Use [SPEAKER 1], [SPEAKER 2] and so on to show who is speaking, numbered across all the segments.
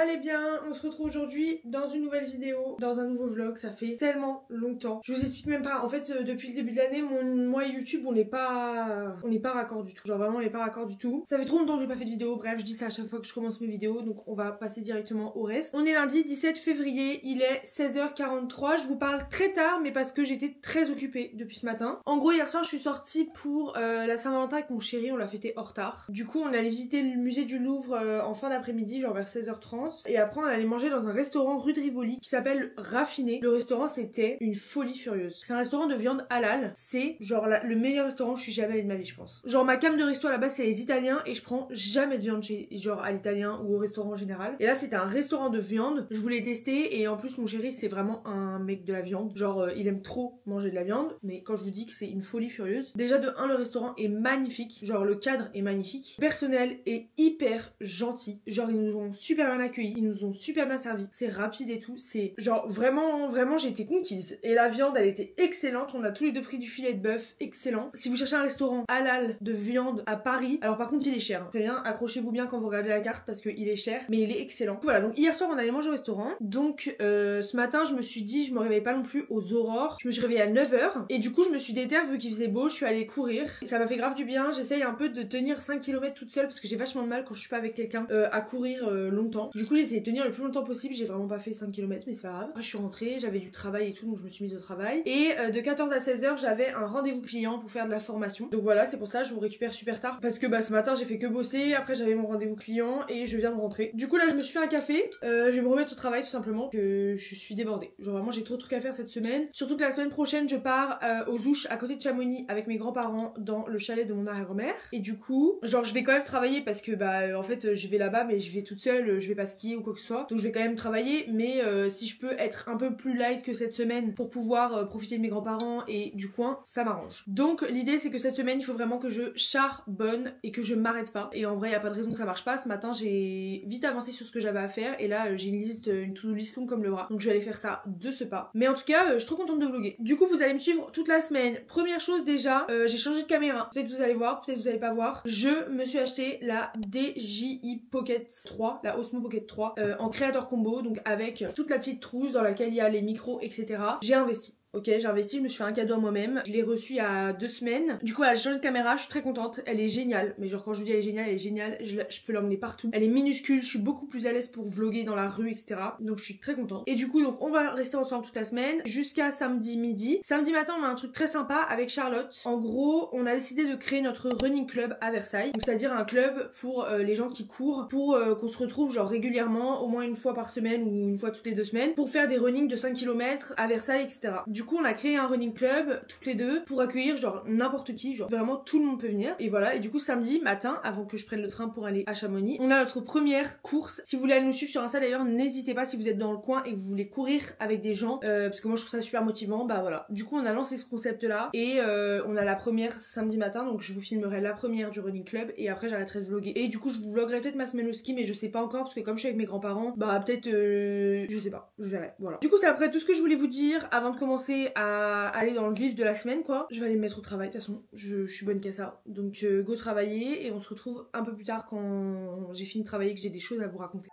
[SPEAKER 1] allez bien? On se retrouve aujourd'hui dans une nouvelle vidéo, dans un nouveau vlog. Ça fait tellement longtemps. Je vous explique même pas. En fait, depuis le début de l'année, moi et YouTube, on n'est pas raccord du tout. Genre vraiment, on n'est pas raccord du tout. Ça fait trop longtemps que j'ai pas fait de vidéo. Bref, je dis ça à chaque fois que je commence mes vidéos. Donc on va passer directement au reste. On est lundi 17 février. Il est 16h43. Je vous parle très tard, mais parce que j'étais très occupée depuis ce matin. En gros, hier soir, je suis sortie pour la Saint-Valentin avec mon chéri. On l'a fêté en retard. Du coup, on allait visiter le musée du Louvre en fin d'après-midi, genre vers 16h30. Et après, on allait manger dans un restaurant rue de Rivoli qui s'appelle Raffiné. Le restaurant, c'était une folie furieuse. C'est un restaurant de viande halal. C'est genre le meilleur restaurant où je suis jamais allée de ma vie, je pense. Genre, ma came de resto à la base, c'est les Italiens et je prends jamais de viande chez, genre à l'italien ou au restaurant en général. Et là, c'était un restaurant de viande. Je voulais tester et en plus, mon chéri, c'est vraiment un mec de la viande. Genre, il aime trop manger de la viande. Mais quand je vous dis que c'est une folie furieuse, déjà de 1, le restaurant est magnifique. Genre, le cadre est magnifique. Le personnel est hyper gentil. Genre, ils nous ont super bien accueillis. Ils nous ont super bien servi. C'est rapide et tout. C'est genre vraiment, j'ai été conquise. Et la viande, elle était excellente. On a tous les deux pris du filet de bœuf. Excellent. Si vous cherchez un restaurant halal de viande à Paris, alors par contre, il est cher. Très bien, accrochez-vous bien quand vous regardez la carte parce qu'il est cher. Mais il est excellent. Voilà, donc hier soir, on allait manger au restaurant. Donc, ce matin, je me suis dit, je me réveille pas non plus aux aurores. Je me suis réveillée à 9h. Et du coup, je me suis déterre vu qu'il faisait beau. Je suis allée courir. Et ça m'a fait grave du bien. J'essaye un peu de tenir 5 km toute seule parce que j'ai vachement de mal quand je suis pas avec quelqu'un à courir longtemps. Du coup, j'ai essayé de tenir le plus longtemps possible. J'ai vraiment pas fait 5 km, mais c'est pas grave. Après, je suis rentrée, j'avais du travail et tout, donc je me suis mise au travail. Et de 14 à 16h, j'avais un rendez-vous client pour faire de la formation. Donc voilà, c'est pour ça que je vous récupère super tard. Parce que ce matin, j'ai fait que bosser. Après, j'avais mon rendez-vous client et je viens de rentrer. Du coup, là, je me suis fait un café. Je vais me remettre au travail tout simplement. Que je suis débordée. Genre vraiment, j'ai trop de trucs à faire cette semaine. Surtout que la semaine prochaine, je pars aux Ouches à côté de Chamonix avec mes grands-parents dans le chalet de mon arrière-grand-mère. Et du coup, genre, je vais quand même travailler parce que en fait, je vais là-bas, mais je vais toute seule. Je vais pas skier ou quoi que ce soit. Donc, je vais quand même travailler. Mais si je peux être un peu plus light que cette semaine pour pouvoir profiter de mes grands-parents et du coin, ça m'arrange. Donc, l'idée, c'est que cette semaine, il faut vraiment que je charbonne et que je m'arrête pas. Et en vrai, y a pas de raison que ça marche pas. Ce matin, j'ai vite avancé sur ce que j'avais à faire. Et là, j'ai une to-do list longue comme le bras. Donc, je vais aller faire ça de ce pas. Mais en tout cas, je suis trop contente de vlogger. Du coup, vous allez me suivre toute la semaine. Première chose déjà, j'ai changé de caméra. Peut-être vous allez voir, peut-être vous allez pas voir. Je me suis acheté la DJI Pocket 3, la Osmo Pocket 3, en créateur combo, donc avec toute la petite trousse dans laquelle il y a les micros, etc. J'ai investi. Ok, j'ai investi, je me suis fait un cadeau à moi-même. Je l'ai reçu il y a 2 semaines. Du coup, elle a changé de caméra, je suis très contente. Elle est géniale. Mais genre, quand je vous dis elle est géniale. Je peux l'emmener partout. Elle est minuscule, je suis beaucoup plus à l'aise pour vlogger dans la rue, etc. Donc, je suis très contente. Et du coup, donc, on va rester ensemble toute la semaine jusqu'à samedi midi. Samedi matin, on a un truc très sympa avec Charlotte. En gros, on a décidé de créer notre running club à Versailles. Donc, c'est-à-dire un club pour les gens qui courent, pour qu'on se retrouve genre régulièrement, au moins une fois par semaine ou une fois toutes les 2 semaines, pour faire des runnings de 5 km à Versailles, etc. Du coup, on a créé un running club toutes les deux pour accueillir genre n'importe qui, genre vraiment tout le monde peut venir. Et voilà, et du coup samedi matin, avant que je prenne le train pour aller à Chamonix, on a notre première course. Si vous voulez aller nous suivre sur Insta d'ailleurs, n'hésitez pas si vous êtes dans le coin et que vous voulez courir avec des gens, parce que moi je trouve ça super motivant. Bah voilà, du coup on a lancé ce concept là et on a la première samedi matin, donc je vous filmerai la première du running club et après j'arrêterai de vlogger. Et du coup je vous vloggerai peut-être ma semaine au ski, mais je sais pas encore parce que comme je suis avec mes grands-parents, bah peut-être je sais pas, je verrai. Voilà. Du coup c'est après tout ce que je voulais vous dire avant de commencer à aller dans le vif de la semaine quoi. Je vais aller me mettre au travail, de toute façon je suis bonne qu'à ça. Donc go travailler et on se retrouve un peu plus tard quand j'ai fini de travailler, que j'ai des choses à vous raconter.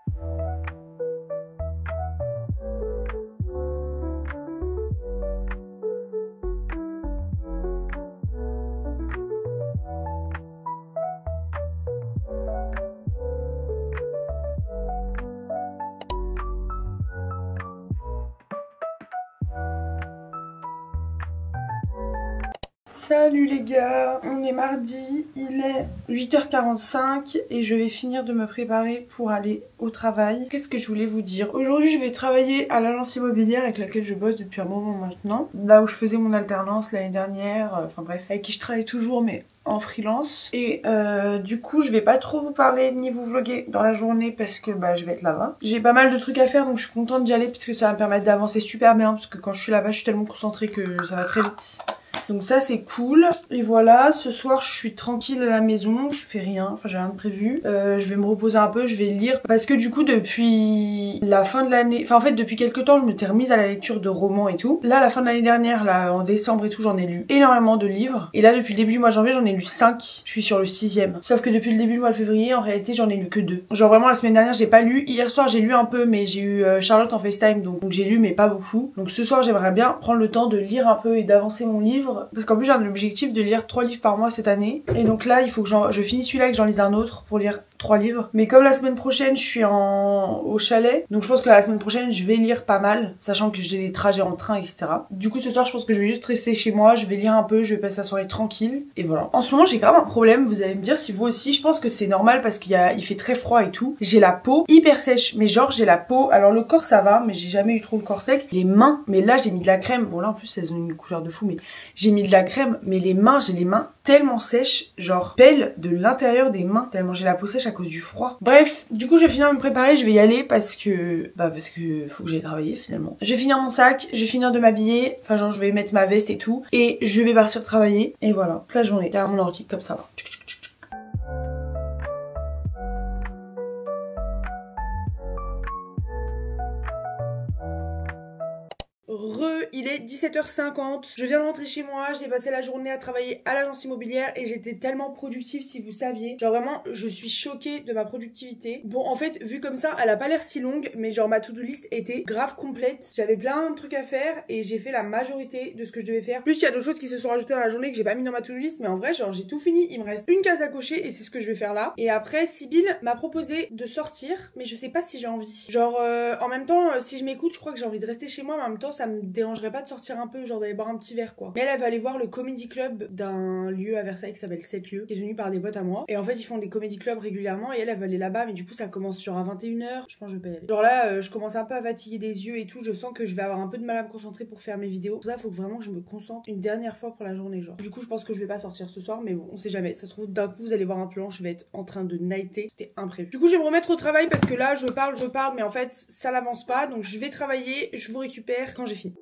[SPEAKER 1] Salut les gars, on est mardi, il est 8h45 et je vais finir de me préparer pour aller au travail. Qu'est-ce que je voulais vous dire? Aujourd'hui je vais travailler à l'agence immobilière avec laquelle je bosse depuis un moment maintenant. Là où je faisais mon alternance l'année dernière, enfin bref, avec qui je travaille toujours mais en freelance. Et du coup je vais pas trop vous parler ni vous vlogger dans la journée parce que je vais être là-bas. J'ai pas mal de trucs à faire donc je suis contente d'y aller parce que ça va me permettre d'avancer super bien parce que quand je suis là-bas je suis tellement concentrée que ça va très vite. Donc ça c'est cool. Et voilà, ce soir je suis tranquille à la maison, je fais rien, enfin j'ai rien de prévu. Je vais me reposer un peu, je vais lire parce que du coup depuis la fin de l'année, enfin en fait depuis quelques temps je m'étais remise à la lecture de romans et tout. Là à la fin de l'année dernière, là en décembre et tout, j'en ai lu énormément de livres. Et là depuis le début du mois de janvier j'en ai lu 5, je suis sur le 6e. Sauf que depuis le début du mois de février en réalité j'en ai lu que 2. Genre vraiment la semaine dernière j'ai pas lu, hier soir j'ai lu un peu mais j'ai eu Charlotte en FaceTime donc j'ai lu mais pas beaucoup. Donc ce soir j'aimerais bien prendre le temps de lire un peu et d'avancer mon livre. Parce qu'en plus j'ai l'objectif de lire 3 livres par mois cette année. Et donc là il faut que je finisse celui-là et que j'en lise un autre pour lire 3 livres. Mais comme la semaine prochaine je suis au chalet, donc je pense que la semaine prochaine je vais lire pas mal, sachant que j'ai les trajets en train etc. Du coup ce soir je pense que je vais juste rester chez moi, je vais lire un peu, je vais passer la soirée tranquille. Et voilà. En ce moment j'ai quand même un problème, vous allez me dire si vous aussi, je pense que c'est normal parce il fait très froid et tout. J'ai la peau hyper sèche, mais genre j'ai la peau, alors le corps ça va, mais j'ai jamais eu trop le corps sec. Les mains, mais là j'ai mis de la crème, bon là en plus elles ont une couleur de fou, mais j'ai mis de la crème, mais les mains, j'ai les mains tellement sèches, genre pelle de l'intérieur des mains, tellement j'ai la peau sèche à cause du froid. Bref, du coup je vais finir de me préparer, je vais y aller parce que faut que j'aille travailler finalement. Je vais finir mon sac, je vais finir de m'habiller, enfin genre je vais mettre ma veste et tout, et je vais partir travailler, et voilà, toute la journée, derrière mon ordi, comme ça va. Il est 17h50, je viens de rentrer chez moi, j'ai passé la journée à travailler à l'agence immobilière et j'étais tellement productive si vous saviez. Genre vraiment, je suis choquée de ma productivité. Bon en fait, vu comme ça, elle a pas l'air si longue, mais genre ma to-do list était grave complète. J'avais plein de trucs à faire et j'ai fait la majorité de ce que je devais faire. Plus il y a d'autres choses qui se sont rajoutées dans la journée que j'ai pas mis dans ma to-do list, mais en vrai genre j'ai tout fini, il me reste une case à cocher et c'est ce que je vais faire là. Et après, Sybille m'a proposé de sortir, mais je sais pas si j'ai envie. Genre en même temps, si je m'écoute, je crois que j'ai envie de rester chez moi, mais en même temps ça me dérangerait pas de sortir un peu, genre d'aller boire un petit verre quoi. Mais elle va aller voir le comedy club d'un lieu à Versailles qui s'appelle 7 lieux, qui est tenu par des potes à moi. Et en fait ils font des comedy clubs régulièrement et elle va aller là-bas, mais du coup ça commence genre à 21h, je pense que je vais pas y aller. Genre là je commence un peu à fatiguer des yeux et tout, je sens que je vais avoir un peu de mal à me concentrer pour faire mes vidéos. Pour ça faut vraiment que je me concentre une dernière fois pour la journée genre. Du coup je pense que je vais pas sortir ce soir, mais bon on sait jamais, ça se trouve d'un coup vous allez voir un plan, je vais être en train de nighter, c'était imprévu. Du coup je vais me remettre au travail parce que là je parle mais en fait ça n'avance pas, donc je vais travailler, je vous récupère quand j'ai fini.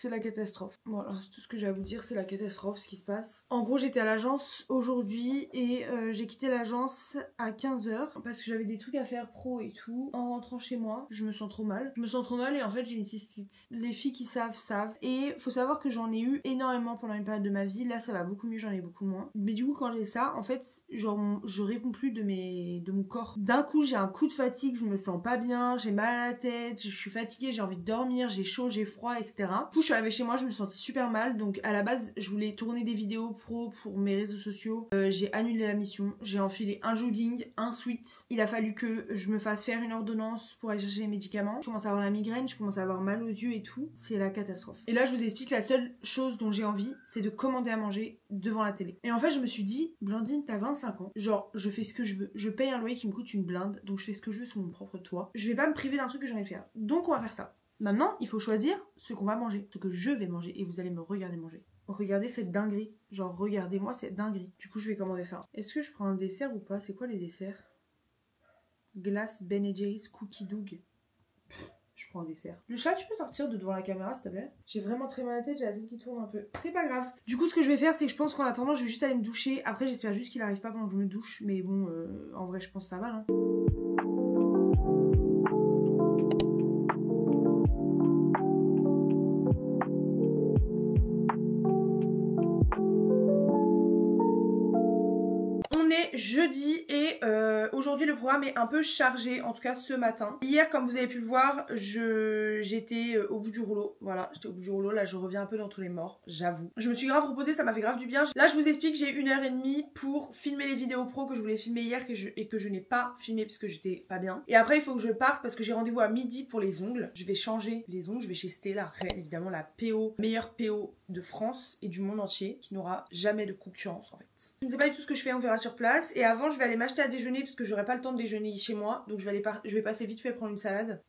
[SPEAKER 1] C'est la catastrophe. Voilà, c'est tout ce que j'ai à vous dire, c'est la catastrophe ce qui se passe. En gros, j'étais à l'agence aujourd'hui et j'ai quitté l'agence à 15h parce que j'avais des trucs à faire pro et tout. En rentrant chez moi, je me sens trop mal. Je me sens trop mal et en fait, j'ai une cystite. Les filles qui savent. Et faut savoir que j'en ai eu énormément pendant une période de ma vie. Là, ça va beaucoup mieux, j'en ai beaucoup moins. Mais du coup, quand j'ai ça, en fait, genre, je réponds plus de mon corps. D'un coup, j'ai un coup de fatigue, je me sens pas bien, j'ai mal à la tête, je suis fatiguée, j'ai envie de dormir, j'ai chaud, j'ai froid, etc. Du coup, je suis arrivée chez moi, je me sentais super mal. Donc à la base, je voulais tourner des vidéos pro pour mes réseaux sociaux. J'ai annulé la mission. J'ai enfilé un jogging, un sweat. Il a fallu que je me fasse faire une ordonnance pour aller chercher les médicaments. Je commence à avoir la migraine, je commence à avoir mal aux yeux et tout. C'est la catastrophe. Et là, je vous explique, la seule chose dont j'ai envie, c'est de commander à manger devant la télé. Et en fait, je me suis dit, Blandine, t'as 25 ans. Genre, je fais ce que je veux. Je paye un loyer qui me coûte une blinde. Donc je fais ce que je veux sur mon propre toit. Je vais pas me priver d'un truc que j'ai envie de faire. Donc on va faire ça. Maintenant, il faut choisir ce qu'on va manger, ce que je vais manger, et vous allez me regarder manger. Regardez cette dinguerie, genre regardez-moi cette dinguerie. Du coup, je vais commander ça. Est-ce que je prends un dessert ou pas? C'est quoi les desserts? Glace Ben & Jerry's Cookie Doug. Je prends un dessert. Le chat, tu peux sortir de devant la caméra s'il te plaît? J'ai vraiment très mal à la tête, j'ai la tête qui tourne un peu. C'est pas grave. Du coup, ce que je vais faire, c'est que je pense qu'en attendant, je vais juste aller me doucher. Après, j'espère juste qu'il arrive pas pendant que je me douche. Mais bon, en vrai, je pense que ça va, hein. Jeudi et aujourd'hui le programme est un peu chargé, en tout cas ce matin. Hier, comme vous avez pu le voir, j'étais au bout du rouleau. Voilà, j'étais au bout du rouleau. Là, je reviens un peu dans tous les morts, j'avoue. Je me suis grave reposée, ça m'a fait grave du bien. Là, je vous explique, j'ai 1h30 pour filmer les vidéos pro que je voulais filmer hier et que je n'ai pas filmé parce que j'étais pas bien. Et après, il faut que je parte parce que j'ai rendez-vous à midi pour les ongles. Je vais changer les ongles, je vais chez Stella, évidemment la PO, meilleure PO de France et du monde entier, qui n'aura jamais de concurrence en fait. Je ne sais pas du tout ce que je fais, on verra sur place. place. Et avant, je vais aller m'acheter à déjeuner parce que j'aurai pas le temps de déjeuner chez moi. Donc je vais passer vite fait prendre une salade.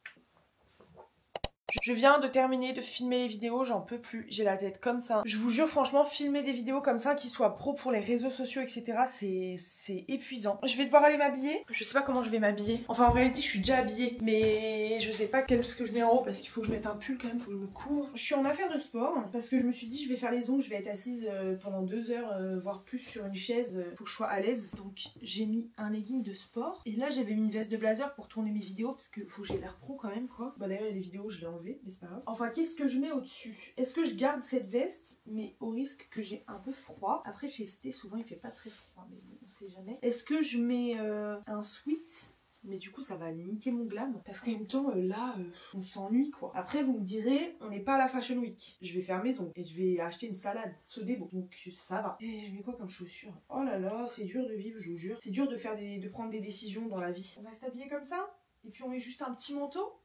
[SPEAKER 1] Je viens de terminer de filmer les vidéos, j'en peux plus, j'ai la tête comme ça. Je vous jure franchement, filmer des vidéos comme ça qui soient pro pour les réseaux sociaux, etc. c'est épuisant. Je vais devoir aller m'habiller, je sais pas comment je vais m'habiller. Enfin en réalité je suis déjà habillée, mais je sais pas qu'est-ce que je mets en haut parce qu'il faut que je mette un pull quand même, faut que je me couvre. Je suis en affaire de sport parce que je me suis dit je vais faire les ongles, je vais être assise pendant 2 heures, voire plus sur une chaise, faut que je sois à l'aise. Donc j'ai mis un legging de sport et là j'avais mis une veste de blazer pour tourner mes vidéos parce que faut que j'ai l'air pro quand même quoi. Bah d'ailleurs les vidéos je l'ai enlevé. Mais c'est pas grave. Enfin, qu'est-ce que je mets au-dessus? Est-ce que je garde cette veste, mais au risque que j'ai un peu froid? Après, chez Esté, souvent il fait pas très froid, mais bon, on sait jamais. Est-ce que je mets un sweat? Mais du coup, ça va niquer mon glam. Parce qu'en même temps, là, on s'ennuie quoi. Après, vous me direz, on n'est pas à la Fashion Week. Je vais faire maison et je vais acheter une salade. Sodebo. Donc ça va. Et je mets quoi comme chaussures? Oh là là, c'est dur de vivre, je vous jure. C'est dur de prendre des décisions dans la vie. On va s'habiller comme ça? Et puis on met juste un petit manteau?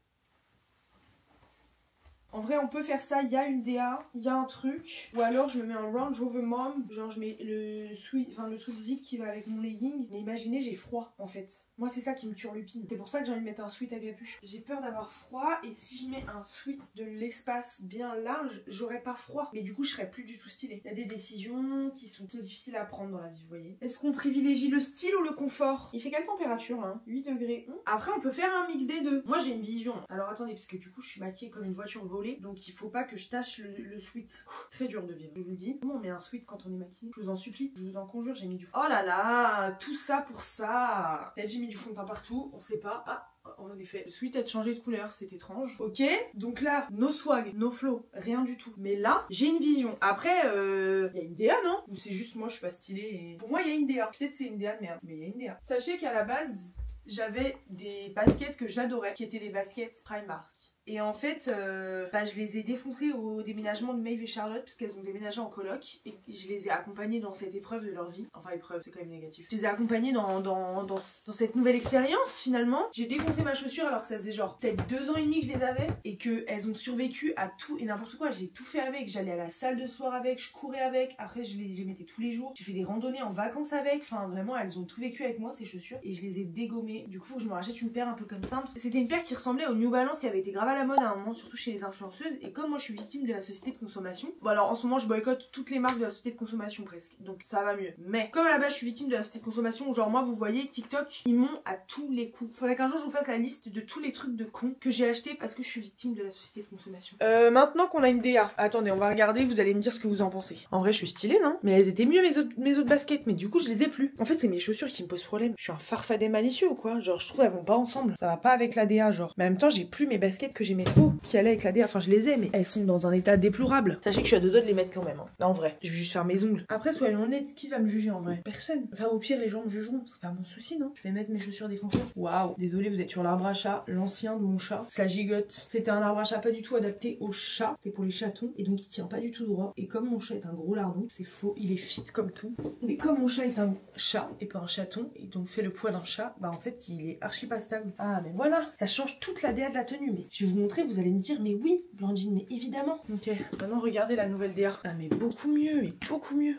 [SPEAKER 1] En vrai, on peut faire ça, il y a une DA, il y a un truc. Ou alors, je me mets un Range Rover Mom. Genre, je mets le truc zip qui va avec mon legging. Mais imaginez, j'ai froid, en fait. Moi, c'est ça qui me turlupine. C'est pour ça que j'ai envie de mettre un sweat à capuche. J'ai peur d'avoir froid. Et si je mets un sweat de l'espace bien large, j'aurais pas froid. Mais du coup, je serais plus du tout stylée. Il y a des décisions qui sont difficiles à prendre dans la vie, vous voyez. Est-ce qu'on privilégie le style ou le confort? Il fait quelle température, hein? 8 degrés. Après, on peut faire un mix des deux. Moi, j'ai une vision. Alors, attendez, parce que du coup, je suis maquillée comme une voiture volée. Donc il faut pas que je tâche le sweat. Très dur de vivre, je vous le dis. Comment on met un sweat quand on est maquillé? Je vous en supplie, je vous en conjure, j'ai mis du fond. Oh là là, tout ça pour ça. Peut-être j'ai mis du fond de teint partout, on sait pas. Ah, en effet, le sweat a changé de couleur, c'est étrange. Ok, donc là, no swag, no flow, rien du tout. Mais là, j'ai une vision. Après, il y a une DA, non? Ou c'est juste moi, je suis pas stylée et... Pour moi, il y a une DA. Peut-être c'est une DA de merde, mais il y a une DA. Sachez qu'à la base, j'avais des baskets que j'adorais, qui étaient des baskets Primark. Et en fait, je les ai défoncées au déménagement de Maeve et Charlotte parce qu'elles ont déménagé en coloc et je les ai accompagnées dans cette épreuve de leur vie. Enfin, épreuve, c'est quand même négatif. Je les ai accompagnées dans cette nouvelle expérience finalement. J'ai défoncé ma chaussure alors que ça faisait genre peut-être 2 ans et demi que je les avais et qu'elles ont survécu à tout et n'importe quoi. J'ai tout fait avec. J'allais à la salle de sport avec, je courais avec. Après, je les mettais tous les jours. J'ai fait des randonnées en vacances avec. Enfin, vraiment, elles ont tout vécu avec moi, ces chaussures. Et je les ai dégommées. Du coup, faut que je me rachète une paire un peu comme ça. C'était une paire qui ressemblait au New Balance qui avait été grave à la mode à un moment, surtout chez les influenceuses. Et comme moi je suis victime de la société de consommation, bon alors en ce moment je boycotte toutes les marques de la société de consommation presque, donc ça va mieux. Mais comme à la base je suis victime de la société de consommation, genre moi vous voyez TikTok, ils m'ont à tous les coups. Faudrait qu'un jour je vous fasse la liste de tous les trucs de cons que j'ai acheté parce que je suis victime de la société de consommation. Maintenant qu'on a une DA, attendez on va regarder, vous allez me dire ce que vous en pensez. En vrai je suis stylée non? Mais elles étaient mieux mes autres baskets, mais du coup je les ai plus. En fait c'est mes chaussures qui me posent problème. Je suis un farfadet malicieux ou quoi? Genre je trouve elles vont pas ensemble, ça va pas avec la DA genre. Mais en même temps j'ai plus mes baskets que j'aimais trop qui allaient avec la DA, enfin je les ai mais elles sont dans un état déplorable. Sachez que je suis à 2 doigts de les mettre quand même hein. En vrai, je vais juste faire mes ongles. Après soyons honnêtes, qui va me juger en vrai? Personne. Enfin au pire les gens me jugeront, c'est pas mon souci non? Je vais mettre mes chaussures défoncées. Waouh, désolé vous êtes sur l'arbre à chat, l'ancien de mon chat, ça gigote. C'était un arbre à chat pas du tout adapté aux chats, c'était pour les chatons et donc il tient pas du tout droit. Et comme mon chat est un gros lardon, c'est faux, il est fit comme tout. Mais comme mon chat est un chat et pas un chaton et donc fait le poids d'un chat, bah en fait il est archi pas stable. Ah mais voilà, ça change toute la DA de la tenue. Mais je vais vous montrer, vous allez me dire mais oui Blandine, mais évidemment. Ok, maintenant regardez la nouvelle DA. Ah mais beaucoup mieux,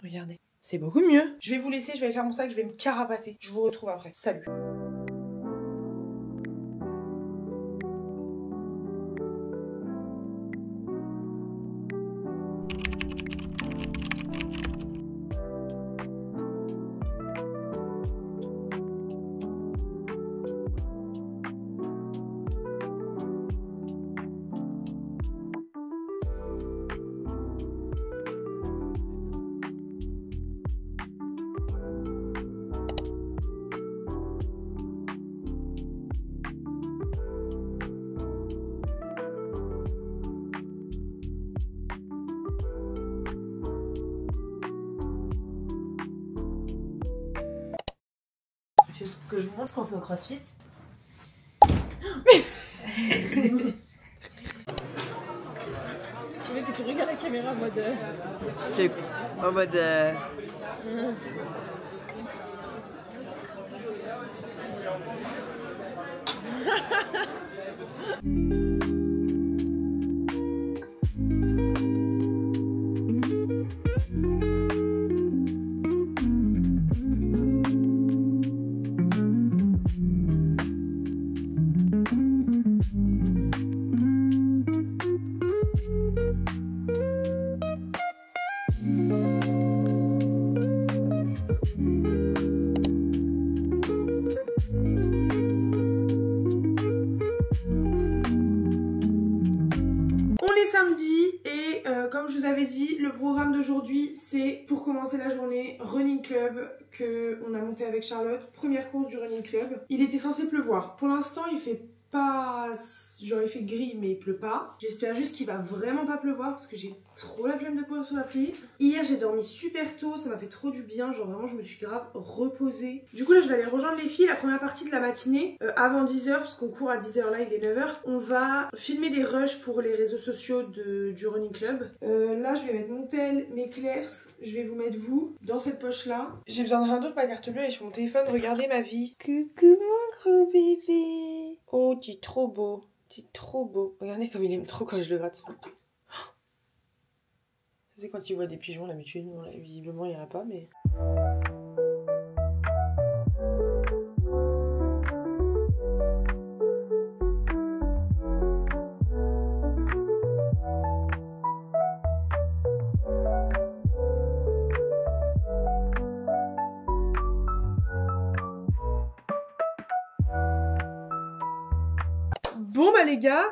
[SPEAKER 1] regardez. C'est beaucoup mieux. Je vais vous laisser, je vais aller faire mon sac, je vais me carapater. Je vous retrouve après. Salut. Tu veux que je vous montre ce qu'on fait au CrossFit? Je veux que tu regardes la caméra en mode...
[SPEAKER 2] En mode...
[SPEAKER 1] samedi et comme je vous avais dit, le programme d'aujourd'hui c'est pour commencer la journée running club que on a monté avec Charlotte, première course du running club. Il était censé pleuvoir. Pour l'instant il fait pas... genre il fait gris mais il pleut pas. J'espère juste qu'il va vraiment pas pleuvoir parce que j'ai trop la flemme de courir sous la pluie. Hier j'ai dormi super tôt, ça m'a fait trop du bien, genre vraiment je me suis grave reposée. Du coup là je vais aller rejoindre les filles la première partie de la matinée avant 10h parce qu'on court à 10h là, il est 9h. On va filmer des rushs pour les réseaux sociaux du running club. Là je vais mettre mon tel, mes clefs, je vais vous mettre vous dans cette poche là. J'ai besoin de rien d'autre, ma carte bleue et sur mon téléphone, regardez ma vie. Coucou mon gros bébé. Oh t'es trop beau. C'est trop beau. Regardez comme il aime trop quand je le gratte. C'est quand il voit des pigeons d'habitude. Bon, là, visiblement il n'y en a pas mais... Bon bah les gars,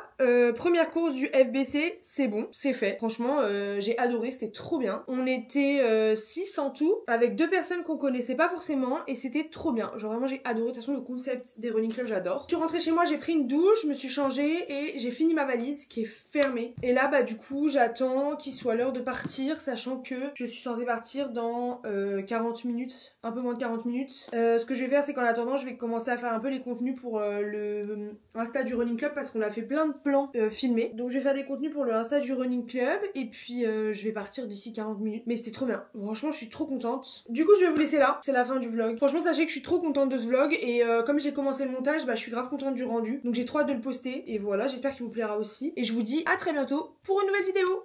[SPEAKER 1] première course du FBC, c'est bon, c'est fait. Franchement, j'ai adoré, c'était trop bien. On était 6 en tout, avec 2 personnes qu'on connaissait pas forcément, et c'était trop bien. Genre vraiment j'ai adoré, de toute façon le concept des running clubs j'adore. Je suis rentrée chez moi, j'ai pris une douche, je me suis changée et j'ai fini ma valise qui est fermée. Et là bah du coup j'attends qu'il soit l'heure de partir, sachant que je suis censée partir dans 40 minutes, un peu moins de 40 minutes. Ce que je vais faire c'est qu'en attendant je vais commencer à faire un peu les contenus pour le Insta du running club parce qu'on a fait plein de plans filmés. Donc je vais faire des contenus pour le Insta du running club et puis je vais partir d'ici 40 minutes. Mais c'était trop bien. Franchement je suis trop contente. Du coup je vais vous laisser là. C'est la fin du vlog. Franchement sachez que je suis trop contente de ce vlog et comme j'ai commencé le montage, bah je suis grave contente du rendu. Donc j'ai trop hâte de le poster et voilà, j'espère qu'il vous plaira aussi. Et je vous dis à très bientôt pour une nouvelle vidéo.